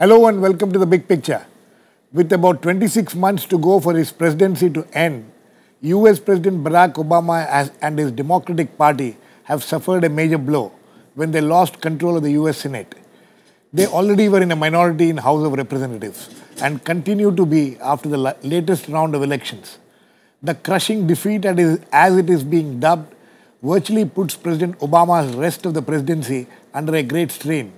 Hello and welcome to the big picture. With about 26 months to go for his presidency to end, US President Barack Obama and his Democratic Party have suffered a major blow when they lost control of the US Senate. They already were in a minority in House of Representatives and continue to be after the latest round of elections. The crushing defeat, as it is being dubbed, virtually puts President Obama's rest of the presidency under a great strain.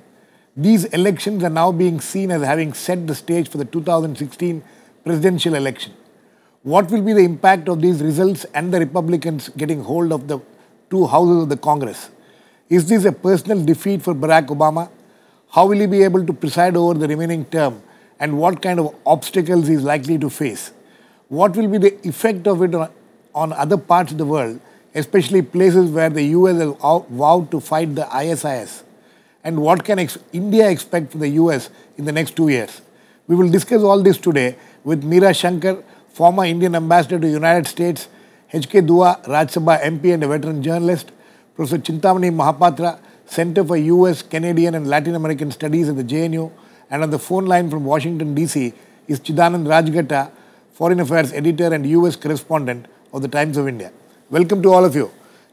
These elections are now being seen as having set the stage for the 2016 presidential election. What will be the impact of these results and the Republicans getting hold of the two houses of the Congress? Is this a personal defeat for Barack Obama? How will he be able to preside over the remaining term, and what kind of obstacles he is likely to face? What will be the effect of it on other parts of the world, especially places where the US has vowed to fight the ISIS? And what can India expect from the US in the next 2 years? We will discuss all this today with Meera Shankar, former Indian ambassador to the United States, HK Dua, Rajya Sabha MP and a veteran journalist, Professor Chintamani Mahapatra, Center for US, Canadian and Latin American Studies at the JNU, and on the phone line from Washington, D.C. is Chidananda Rajghatta, Foreign Affairs Editor and US Correspondent of the Times of India. Welcome to all of you.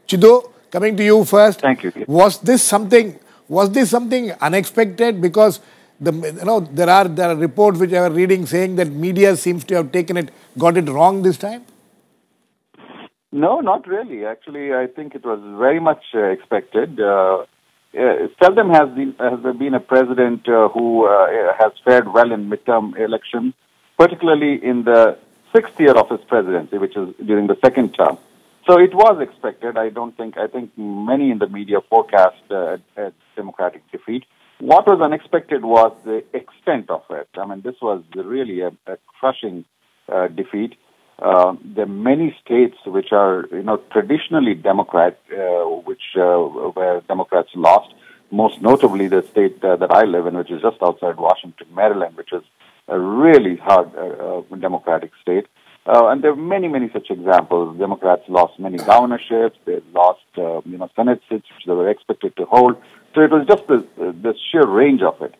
Chido, coming to you first. Thank you. Was this something unexpected? Because there are reports which I was reading saying that media seems to have got it wrong this time. No, not really. Actually, I think it was very much expected. Seldom has there been a president who has fared well in midterm elections, particularly in the sixth year of his presidency, which is during the second term. So it was expected. I think many in the media forecast a Democratic defeat. What was unexpected was the extent of it. I mean, this was really a crushing defeat. There are many states which are, traditionally Democrat, where Democrats lost. Most notably, the state that I live in, which is just outside Washington, Maryland, which is a really hard Democratic state. And there are many such examples. Democrats lost many governorships. They lost, Senate seats, which they were expected to hold. So it was just the sheer range of it.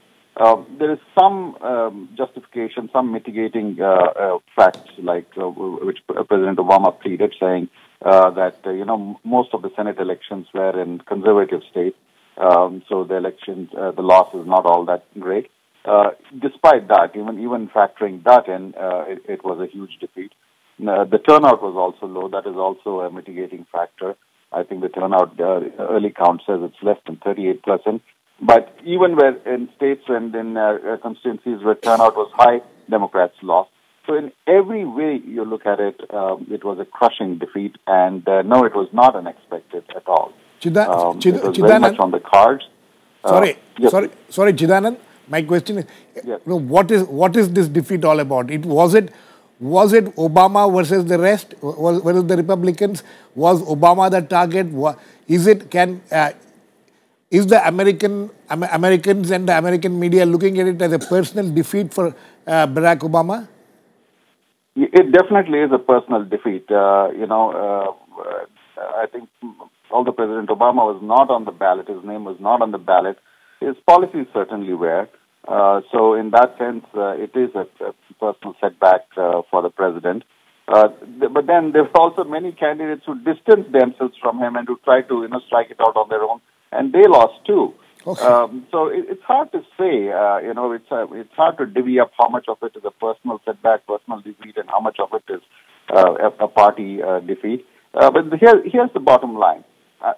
There is some justification, some mitigating facts, like which President Obama pleaded, saying that most of the Senate elections were in conservative states, so the elections, the loss is not all that great. Despite that, even factoring that in, it was a huge defeat. The turnout was also low. That is also a mitigating factor. I think the turnout, early count says it's less than 38%. But even where in states and in constituencies where turnout was high, Democrats lost. So in every way you look at it, it was a crushing defeat. And no, it was not unexpected at all. It was very much on the cards. Sorry, Chidanand. My question is, yes. What is this defeat all about? Was it Obama versus the rest? Versus the Republicans? Was Obama the target? Is the Americans and the American media looking at it as a personal defeat for Barack Obama? It definitely is a personal defeat. I think although President Obama was not on the ballot, his name was not on the ballot, his policies certainly were. So in that sense, it is a personal setback for the president. But then there's also many candidates who distanced themselves from him and who tried to, strike it out on their own, and they lost too. Okay. So it's hard to say. It's hard to divvy up how much of it is a personal setback, personal defeat, and how much of it is a party defeat. But here's the bottom line,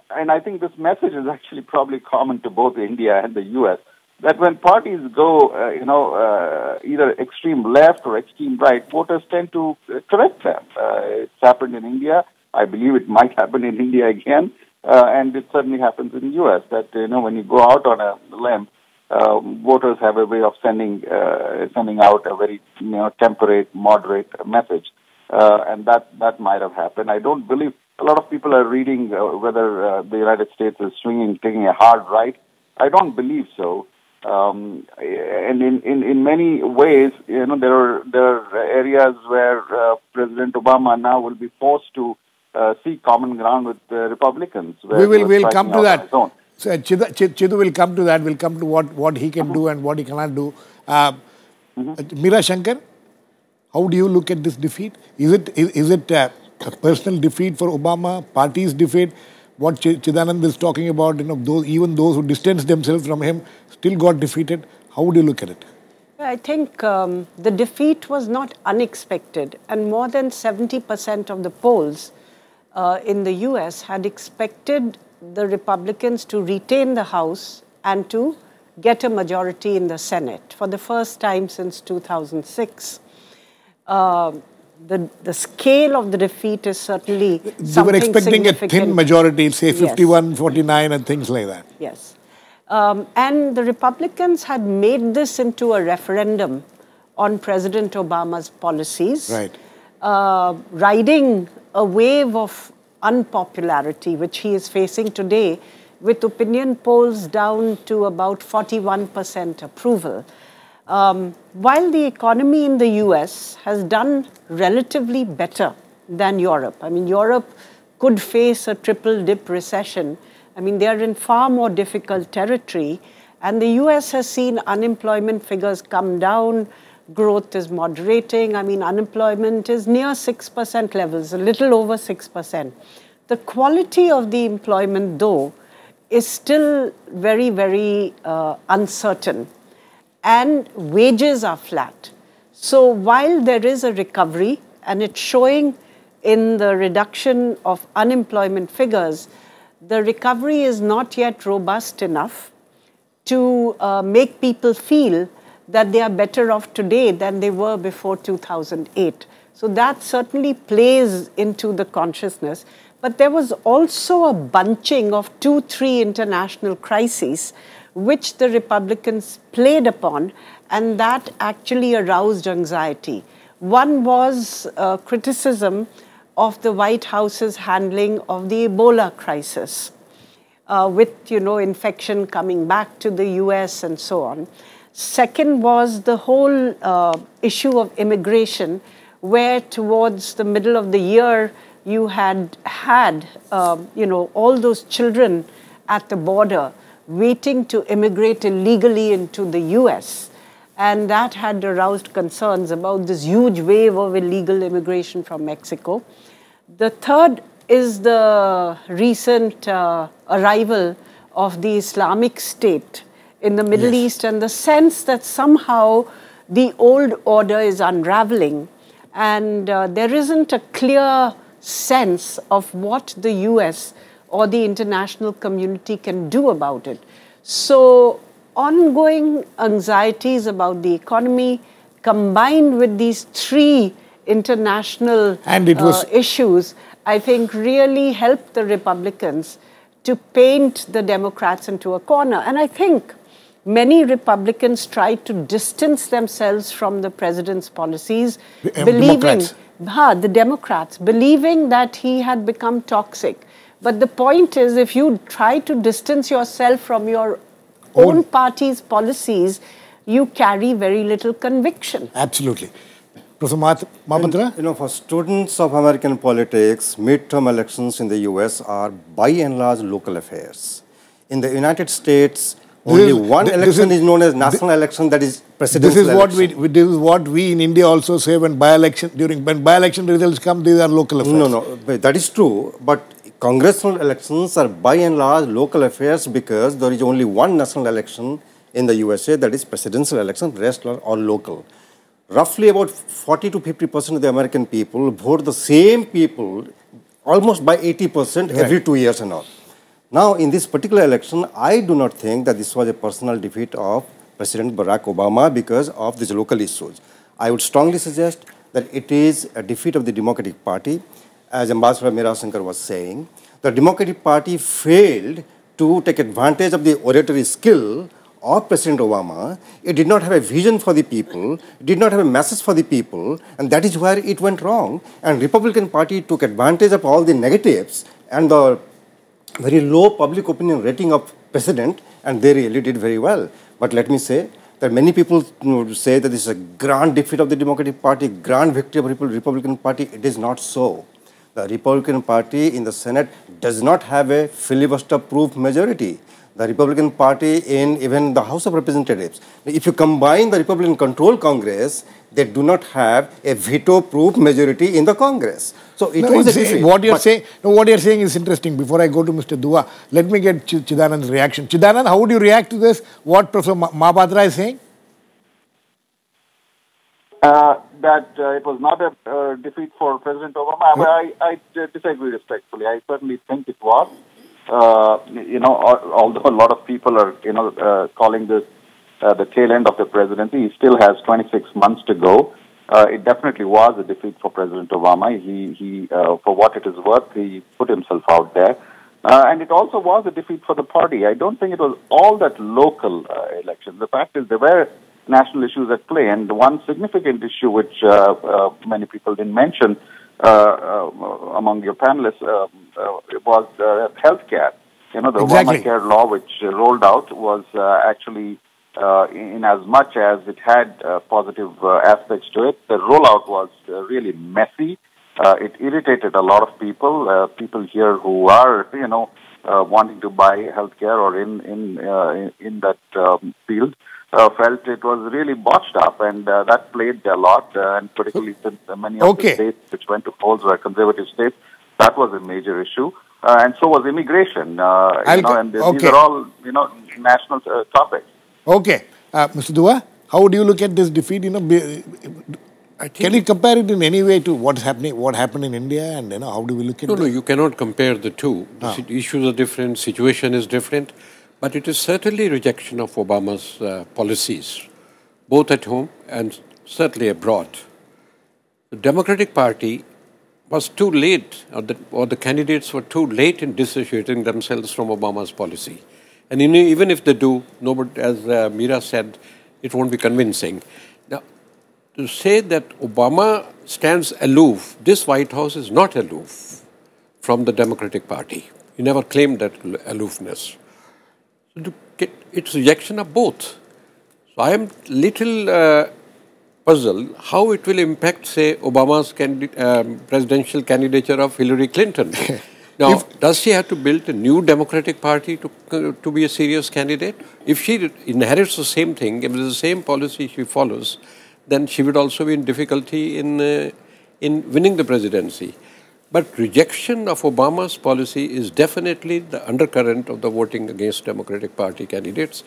and I think this message is actually probably common to both India and the US. That when parties go, either extreme left or extreme right, voters tend to correct them. It's happened in India. I believe it might happen in India again. And it certainly happens in the U.S. that, when you go out on a limb, voters have a way of sending out a very, temperate, moderate message. And that might have happened. I don't believe a lot of people are reading whether the United States is taking a hard right. I don't believe so. And in many ways, there are areas where President Obama now will be forced to seek common ground with the Republicans. We'll come to that. So Chidu will come to that. Will come to what he can do and what he cannot do. Meera, Shankar, how do you look at this defeat? Is it a personal defeat for Obama, party's defeat? What Chidananda is talking about, even those who distanced themselves from him still got defeated. How would you look at it? I think the defeat was not unexpected, and more than 70% of the polls in the US had expected the Republicans to retain the House and to get a majority in the Senate for the first time since 2006. The scale of the defeat is certainly They were expecting a thin majority, say 51-49 and things like that. Yes. And the Republicans had made this into a referendum on President Obama's policies, right. Riding a wave of unpopularity, which he is facing today, with opinion polls down to about 41% approval. While the economy in the US has done relatively better than Europe, I mean, Europe could face a triple-dip recession. I mean, they are in far more difficult territory, and the US has seen unemployment figures come down, growth is moderating. I mean, unemployment is near 6% levels, a little over 6%. The quality of the employment, though, is still very, very uncertain, and wages are flat. So while there is a recovery, and it's showing in the reduction of unemployment figures, the recovery is not yet robust enough to make people feel that they are better off today than they were before 2008. So that certainly plays into the consciousness. But there was also a bunching of 2-3 international crises which the Republicans played upon, and that actually aroused anxiety. One was criticism of the White House's handling of the Ebola crisis, with infection coming back to the US and so on. Second was the whole issue of immigration, where towards the middle of the year you had all those children at the border waiting to immigrate illegally into the US. And that had aroused concerns about this huge wave of illegal immigration from Mexico. The third is the recent arrival of the Islamic State in the Middle East, and the sense that somehow the old order is unraveling, and there isn't a clear sense of what the US or the international community can do about it. So ongoing anxieties about the economy combined with these 3 international issues, I think really helped the Republicans to paint the Democrats into a corner. And I think many Republicans tried to distance themselves from the president's policies, believing the Democrats, believing that he had become toxic. But the point is, if you try to distance yourself from your own party's policies, you carry very little conviction. Absolutely. Professor Mahapatra? For students of American politics, midterm elections in the US are by and large local affairs. In the United States, only one election is known as national election, that is presidential election. This is what we in India also say when by-election results come, these are local affairs. No, that is true. But congressional elections are by and large local affairs because there is only one national election in the USA, that is presidential election, the rest are all local. Roughly about 40 to 50% of the American people vote the same people almost by 80% every 2 years and all. Now, in this particular election, I do not think that this was a personal defeat of President Barack Obama because of these local issues. I would strongly suggest that it is a defeat of the Democratic Party. As Ambassador Meera Shankar was saying, the Democratic Party failed to take advantage of the oratory skill of President Obama. It did not have a vision for the people, it did not have a message for the people, and that is where it went wrong. And Republican Party took advantage of all the negatives and the very low public opinion rating of President, and they really did very well. But let me say that many people say that this is a grand defeat of the Democratic Party, grand victory of the Republican Party. It is not so. The Republican Party in the Senate does not have a filibuster-proof majority. The Republican Party in even the House of Representatives, if you combine the Republican-controlled Congress, they do not have a veto-proof majority in the Congress. So it was a defeat. What you're saying is interesting. Before I go to Mr. Dua, let me get Chidananda's reaction. Chidananda, how would you react to this? What Professor Mahapatra is saying? That it was not a defeat for President Obama. I disagree respectfully. I certainly think it was. Although a lot of people are, calling this the tail end of the presidency, he still has 26 months to go. It definitely was a defeat for President Obama. He for what it is worth, he put himself out there. And it also was a defeat for the party. I don't think it was all that local election. The fact is there were national issues at play, and one significant issue which many people didn't mention among your panelists was healthcare. The Obamacare law which rolled out was actually, in as much as it had positive aspects to it, the rollout was really messy. It irritated a lot of people. People here who are, wanting to buy healthcare or in that field. Felt it was really botched up, and that played a lot, and particularly since many of the states which went to polls were conservative states, that was a major issue, and so was immigration, and these are all, national topics. Okay. Mr. Dua, how do you look at this defeat? Can you compare it in any way to what happened in India, and how do we look at it? No, you cannot compare the two. The issues are different, situation is different. But it is certainly rejection of Obama's policies, both at home and certainly abroad. The Democratic Party was too late, or the candidates were too late in dissociating themselves from Obama's policy. And even if they do, nobody, as Meera said, it won't be convincing. Now, to say that Obama stands aloof, this White House is not aloof from the Democratic Party. He never claimed that aloofness. It's rejection of both. So I am little puzzled how it will impact, say, Obama's presidential candidature of Hillary Clinton. Now, does she have to build a new Democratic Party to be a serious candidate? If she inherits the same thing, if it is the same policy she follows, then she would also be in difficulty in winning the presidency. But rejection of Obama's policy is definitely the undercurrent of the voting against Democratic Party candidates,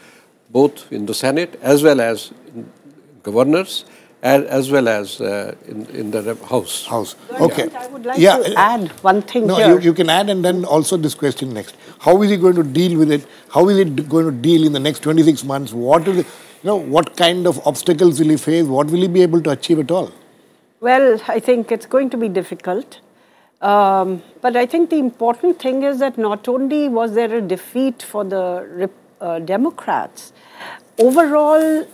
both in the Senate as well as governors, as well as in the House. Okay. I would like to add one thing here. No, you can add, and then also this question next. How is he going to deal with it? How is it going to deal in the next 26 months? What kind of obstacles will he face? What will he be able to achieve at all? Well, I think it's going to be difficult. But I think the important thing is that not only was there a defeat for the Democrats, overall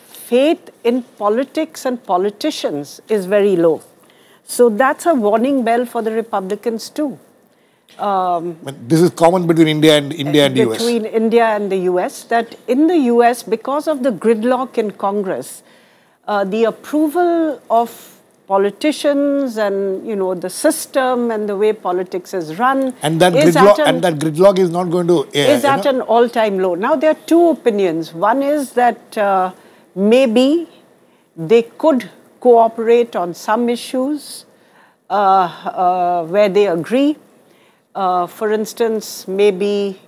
faith in politics and politicians is very low. So that's a warning bell for the Republicans too. But this is common between India and US. Between India and the US, that in the US, because of the gridlock in Congress, the approval of politicians and the system and the way politics is run and that gridlock is not going to is at an all-time low. Now there are two opinions. One is that maybe they could cooperate on some issues where they agree. For instance, maybe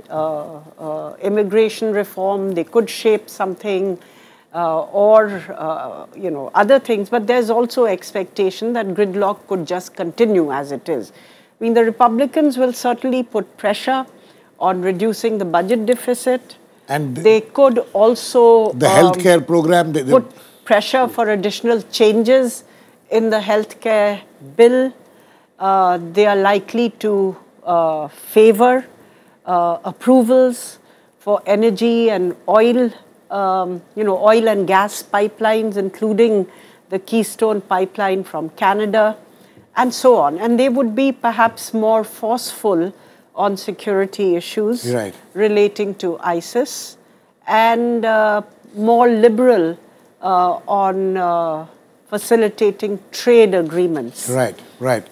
immigration reform, they could shape something. Or other things, but there's also expectation that gridlock could just continue as it is. I mean, the Republicans will certainly put pressure on reducing the budget deficit, and they could also the healthcare program put pressure for additional changes in the healthcare bill. They are likely to favor approvals for energy and oil. Oil and gas pipelines, including the Keystone pipeline from Canada, and so on. And they would be perhaps more forceful on security issues relating to ISIS, and more liberal on facilitating trade agreements. Right.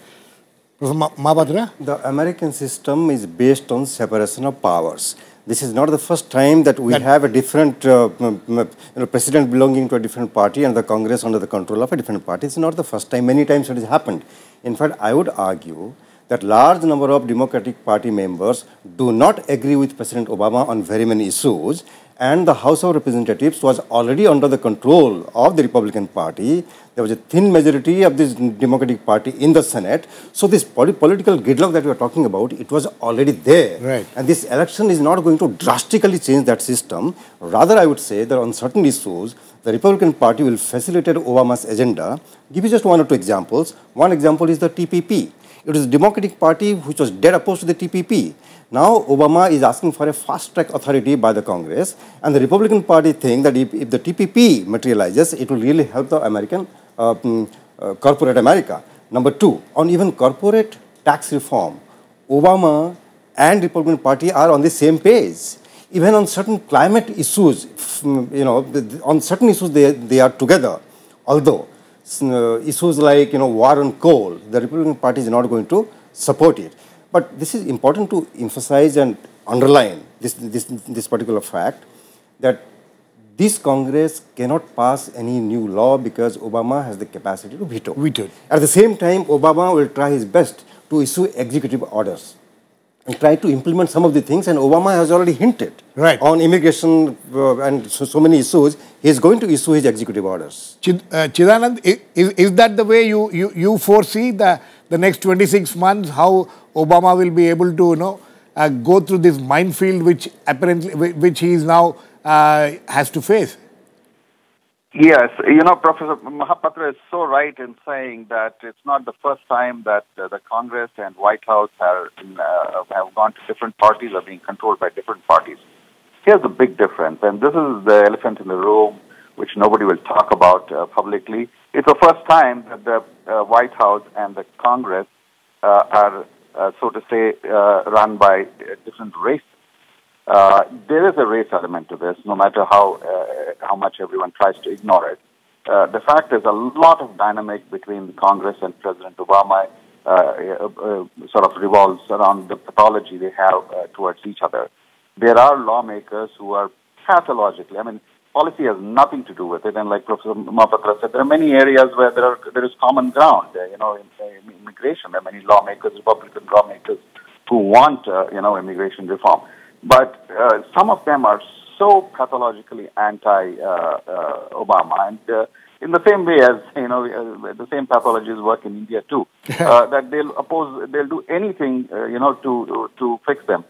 Professor Mahapatra? The American system is based on separation of powers. This is not the first time that we have a different president belonging to a different party and the Congress under the control of a different party. It's not the first time. Many times it has happened. In fact, I would argue that large number of Democratic Party members do not agree with President Obama on very many issues, and the House of Representatives was already under the control of the Republican Party. There was a thin majority of this Democratic Party in the Senate. So this political gridlock that we are talking about, it was already there. Right. And this election is not going to drastically change that system. Rather, I would say that on certain issues, the Republican Party will facilitate Obama's agenda. Give you just one or two examples. One example is the TPP. It was the Democratic Party which was dead opposed to the TPP. Now, Obama is asking for a fast-track authority by the Congress, and the Republican Party think that if the TPP materializes, it will really help the American, corporate America. Number two, on even corporate tax reform, Obama and Republican Party are on the same page. Even on certain climate issues, on certain issues they are together. Although, issues like war on coal, the Republican Party is not going to support it. But this is important to emphasize and underline this particular fact, that this Congress cannot pass any new law because Obama has the capacity to veto. At the same time, Obama will try his best to issue executive orders and try to implement some of the things, and Obama has already hinted on immigration and so many issues. He is going to issue his executive orders. Chidananda, is that the way you foresee the next 26 months, how Obama will be able to go through this minefield which he is now has to face? Yes, Professor Mahapatra is so right in saying that it's not the first time that the Congress and White House have gone to different parties or being controlled by different parties. Here's the big difference, and this is the elephant in the room, which nobody will talk about publicly. It's the first time that the White House and the Congress are, so to say, run by different races. There is a race element to this, no matter how much everyone tries to ignore it. The fact is, a lot of dynamic between Congress and President Obama sort of revolves around the pathology they have towards each other. There are lawmakers who are pathologically, policy has nothing to do with it, and like Professor Mahapatra said, there are many areas where there is common ground. In immigration, there are many lawmakers, Republican lawmakers, who want immigration reform. But some of them are so pathologically anti-Obama, and in the same way as the same pathologies work in India too, that they'll do anything to fix them.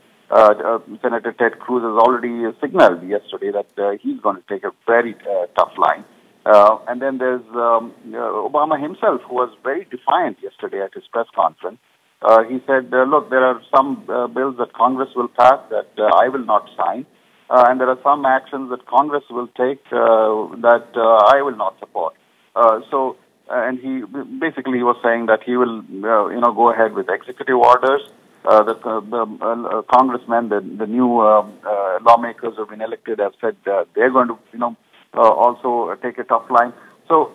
Senator Ted Cruz has already signaled yesterday that he's going to take a very tough line. And then there's Obama himself, who was very defiant yesterday at his press conference. He said, look, there are some bills that Congress will pass that I will not sign, and there are some actions that Congress will take that I will not support. And he basically was saying that he will, go ahead with executive orders. The congressmen, the new lawmakers who have been elected have said they're going to, also take a tough line. So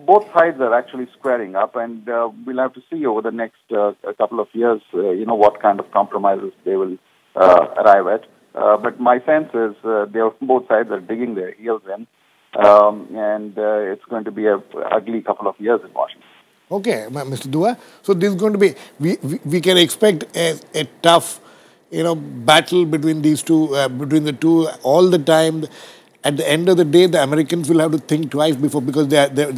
both sides are actually squaring up, and we'll have to see over the next couple of years, what kind of compromises they will arrive at. But my sense is both sides are digging their heels in, and it's going to be an ugly couple of years in Washington. Okay, Mr. Dua. So this is going to be, we can expect a tough, battle between these two, between the two all the time. At the end of the day, the Americans will have to think twice because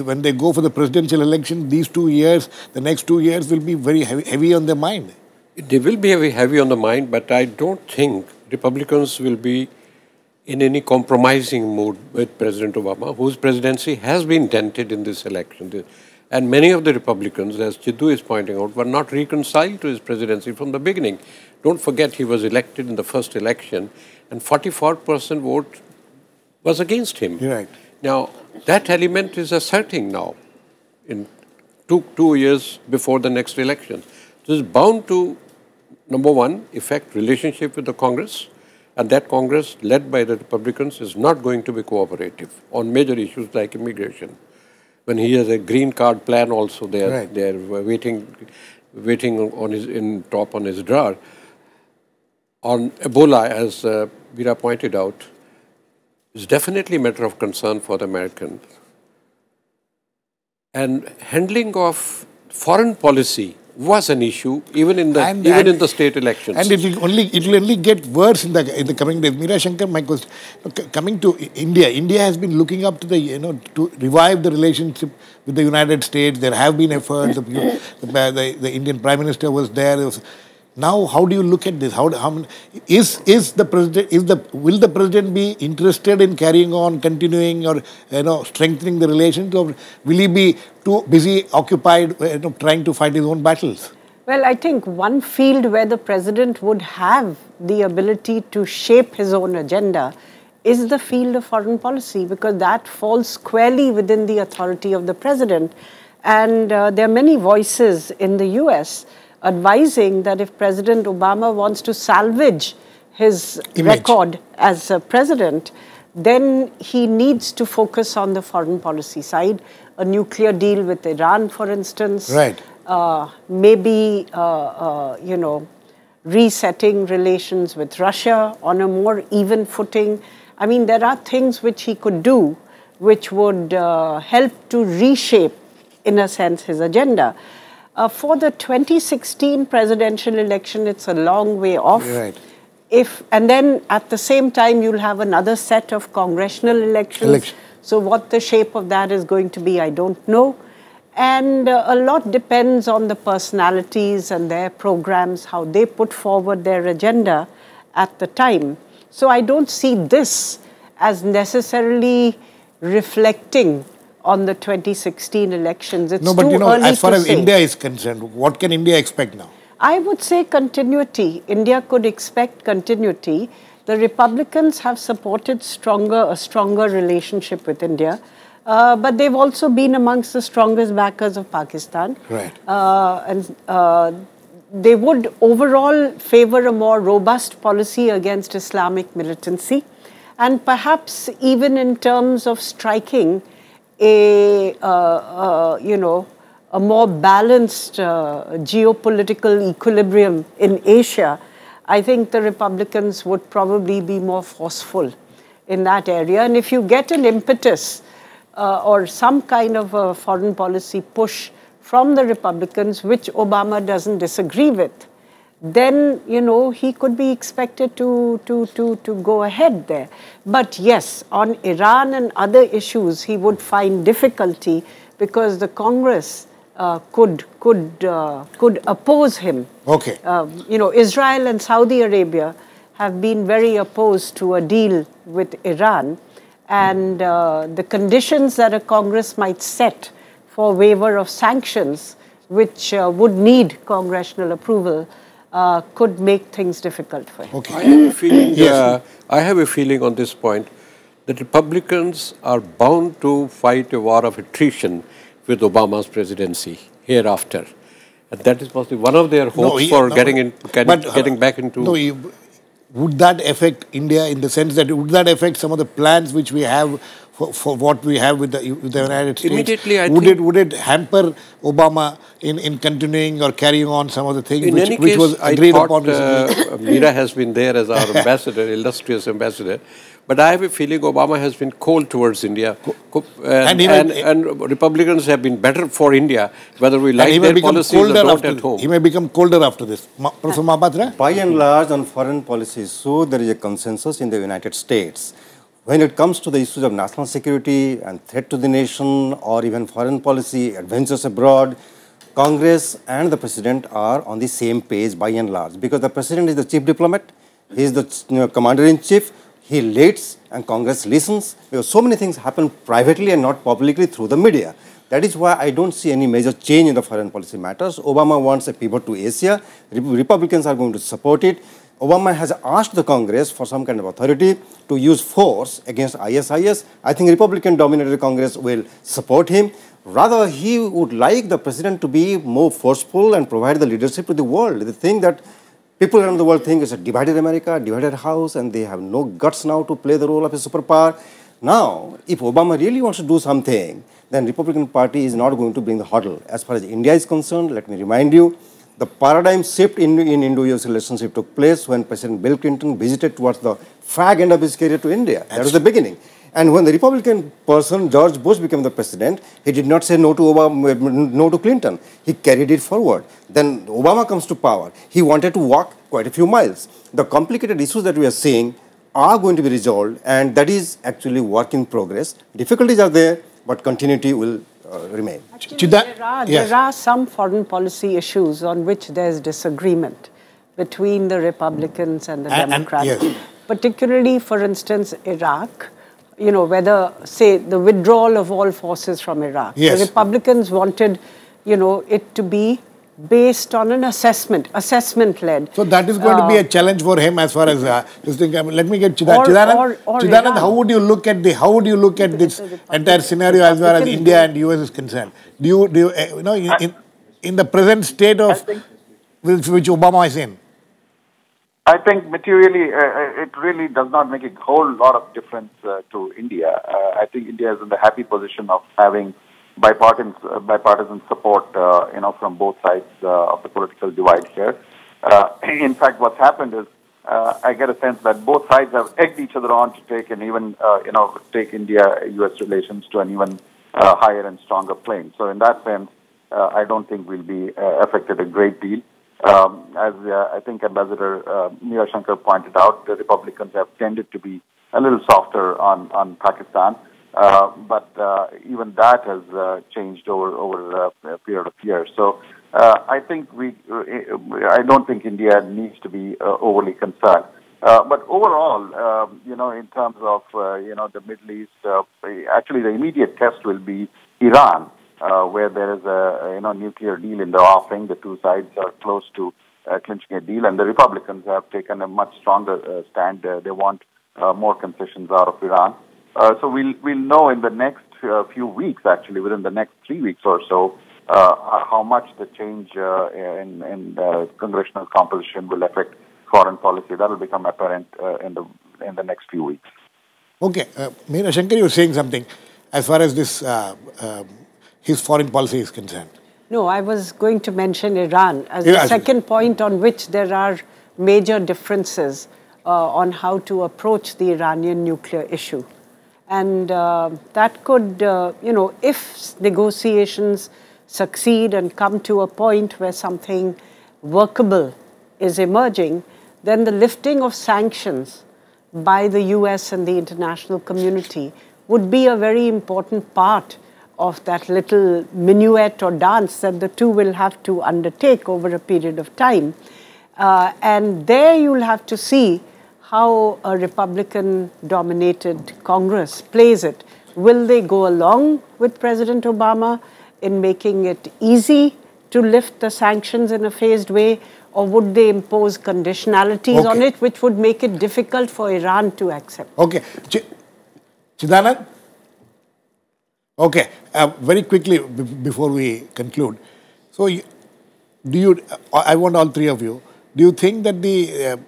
when they go for the presidential election, these 2 years, the next 2 years will be very heavy on their mind. They will be very heavy on the mind, but I don't think Republicans will be in any compromising mood with President Obama, whose presidency has been dented in this election. And many of the Republicans, as Chidu is pointing out, were not reconciled to his presidency from the beginning. Don't forget, he was elected in the first election, and 44% vote was against him. Right. Now, that element is asserting now in two years before the next election. This is bound to, number one, affect relationship with the Congress, and that Congress, led by the Republicans, is not going to be cooperative on major issues like immigration. When he has a green card plan also, they're waiting. waiting on his drawer. On Ebola, as Meera pointed out, is definitely a matter of concern for the Americans. And handling of foreign policy was an issue even in the state elections. And it will only get worse in the coming days. Meera, Shankar, my question, coming to India, India has been looking up to to revive the relationship with the United States. There have been efforts. The Indian Prime Minister was there. Now, how do you look at this? Will the president be interested in carrying on, continuing, or strengthening the relations, or will he be too busy, occupied, trying to fight his own battles? Well, I think one field where the president would have the ability to shape his own agenda is the field of foreign policy, because that falls squarely within the authority of the president. And there are many voices in the US advising that if President Obama wants to salvage his record as a president, then he needs to focus on the foreign policy side. A nuclear deal with Iran, for instance. Right. Maybe, resetting relations with Russia on a more even footing. I mean, there are things which he could do which would help to reshape, in a sense, his agenda. For the 2016 presidential election, it's a long way off. Right. And then at the same time, you'll have another set of congressional elections. So what the shape of that is going to be, I don't know. And a lot depends on the personalities and their programs, how they put forward their agenda at the time. So I don't see this as necessarily reflecting on the 2016 elections. It's no, but too early as far as say. India is concerned, what can India expect now? I would say continuity. India could expect continuity. The Republicans have supported a stronger relationship with India, but they've also been amongst the strongest backers of Pakistan. Right. They would overall favor a more robust policy against Islamic militancy, and perhaps even in terms of striking a more balanced geopolitical equilibrium in Asia. I think the Republicans would probably be more forceful in that area. And if you get an impetus or some kind of a foreign policy push from the Republicans, which Obama doesn't disagree with, then, he could be expected to go ahead there. But yes, on Iran and other issues, he would find difficulty because the Congress could oppose him. Okay. Israel and Saudi Arabia have been very opposed to a deal with Iran, and the conditions that a Congress might set for waiver of sanctions, which would need congressional approval, could make things difficult for him. Okay. I have a feeling on this point that Republicans are bound to fight a war of attrition with Obama's presidency hereafter. And that is possibly one of their hopes getting back into... Would that affect India in the sense that, would that affect some of the plans which we have for what we have with the United States? Immediately, would it hamper Obama in continuing or carrying on some of the things which was agreed upon recently? Meera has been there as our ambassador, illustrious ambassador. But I have a feeling Obama has been cold towards India. And Republicans have been better for India, whether we like their policies or not at home. He may become colder after this. Professor Mahapatra? By and large, on foreign policy issue, there is a consensus in the United States. When it comes to the issues of national security and threat to the nation, or even foreign policy, adventures abroad, Congress and the President are on the same page by and large. Because the President is the chief diplomat, he is the commander-in-chief, he leads and Congress listens, because so many things happen privately and not publicly through the media. That is why I don't see any major change in the foreign policy matters. Obama wants a pivot to Asia. Republicans are going to support it. Obama has asked the Congress for some kind of authority to use force against ISIS. I think Republican-dominated Congress will support him. Rather, he would like the President to be more forceful and provide the leadership to the world. The thing that people around the world think is a divided America, a divided house, and they have no guts now to play the role of a superpower. Now, if Obama really wants to do something, then Republican Party is not going to bring the hurdle. As far as India is concerned, let me remind you The paradigm shift in Indo-US relationship took place when President Bill Clinton visited towards the fag end of his career to India. That was the beginning. And when the Republican person, George Bush, became the president, he did not say no to Obama, no to Clinton. He carried it forward. Then Obama comes to power. He wanted to walk quite a few miles. The complicated issues that we are seeing are going to be resolved, and that is actually work in progress. Difficulties are there, but continuity will remain. Actually, there are some foreign policy issues on which there is disagreement between the Republicans and the Democrats. Particularly, for instance, Iraq. You know, whether, say, the withdrawal of all forces from Iraq. Yes. The Republicans wanted, you know, it to be based on an assessment-led. So that is going to be a challenge for him as far as this thing. Let me get Chidananda. Chidananda, how would you look at this entire scenario as far as India and US is concerned? Do you know, in the present state of which Obama is in? I think materially, it really does not make a whole lot of difference to India. I think India is in the happy position of having bipartisan support, you know, from both sides of the political divide here. In fact, what's happened is, I get a sense that both sides have egged each other on to take an even, you know, take India-US relations to an even higher and stronger plane. So in that sense, I don't think we'll be affected a great deal. As I think Ambassador Meera Shankar pointed out, the Republicans have tended to be a little softer on Pakistan, but even that has changed over a period of years. So I think I don't think India needs to be overly concerned. But overall, you know, in terms of you know, the Middle East, actually the immediate test will be Iran. Where there is a, you know, nuclear deal in the offing. The two sides are close to clinching a deal, and the Republicans have taken a much stronger stand. They want more concessions out of Iran. So we'll know in the next few weeks, actually within the next 3 weeks or so, how much the change in congressional composition will affect foreign policy. That will become apparent in the next few weeks. Okay, Meera Shankar, you were saying something as far as this. His foreign policy is concerned. No, I was going to mention Iran as the second point on which there are major differences on how to approach the Iranian nuclear issue. And that could, you know, if negotiations succeed and come to a point where something workable is emerging, then the lifting of sanctions by the US and the international community would be a very important part of that little minuet or dance that the two will have to undertake over a period of time. And there you'll have to see how a Republican-dominated Congress plays it. Will they go along with President Obama in making it easy to lift the sanctions in a phased way, or would they impose conditionalities on it, which would make it difficult for Iran to accept? Okay. Chidananda? Okay, very quickly before we conclude. So, I want all three of you, do you think that the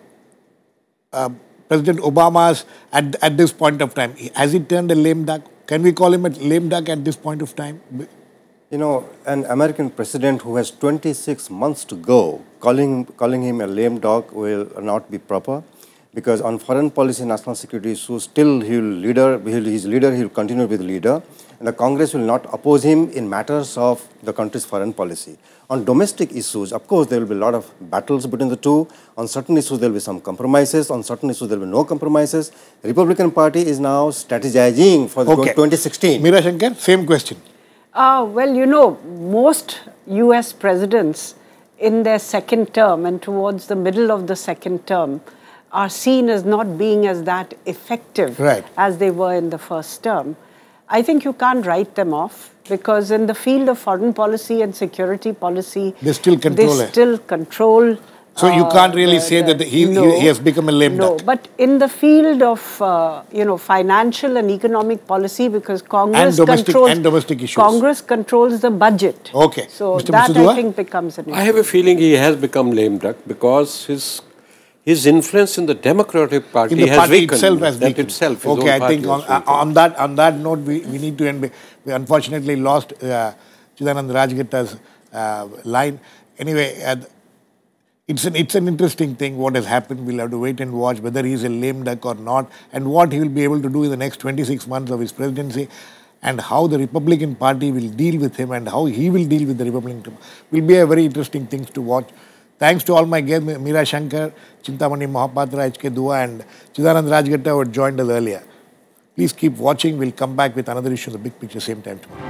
President Obama's, at this point of time, has he turned a lame duck? Can we call him a lame duck at this point of time? You know, an American president who has 26 months to go, calling him a lame duck will not be proper. Because on foreign policy, national security issues, still he will continue to be the leader. And the Congress will not oppose him in matters of the country's foreign policy. On domestic issues, of course, there will be a lot of battles between the two. On certain issues, there will be some compromises. On certain issues, there will be no compromises. The Republican Party is now strategizing for the 2016. Meera Shankar, same question. Well, you know, most US presidents in their second term and towards the middle of the second term are seen as not being as that effective as they were in the first term. I think you can't write them off because in the field of foreign policy and security policy, they still control. So you can't really say that he has become a lame duck. No, but in the field of you know, financial and economic policy, because Congress Congress controls the budget. Okay. So that I think becomes an issue. I have a feeling he has become lame duck because his influence in the Democratic Party has weakened. Okay, I think on that note, we need to end. We unfortunately lost Chidananda Rajghatta's line. Anyway, it's an interesting thing what has happened. We'll have to wait and watch whether he's a lame duck or not, and what he will be able to do in the next 26 months of his presidency, and how the Republican Party will deal with him and how he will deal with the Republican will be a very interesting thing to watch. Thanks to all my guests, Meera, Shankar, Chintamani, Mahapatra, H.K. Dua and Chidananda Rajghatta who had joined us earlier. Please keep watching. We'll come back with another issue of the big picture same time tomorrow.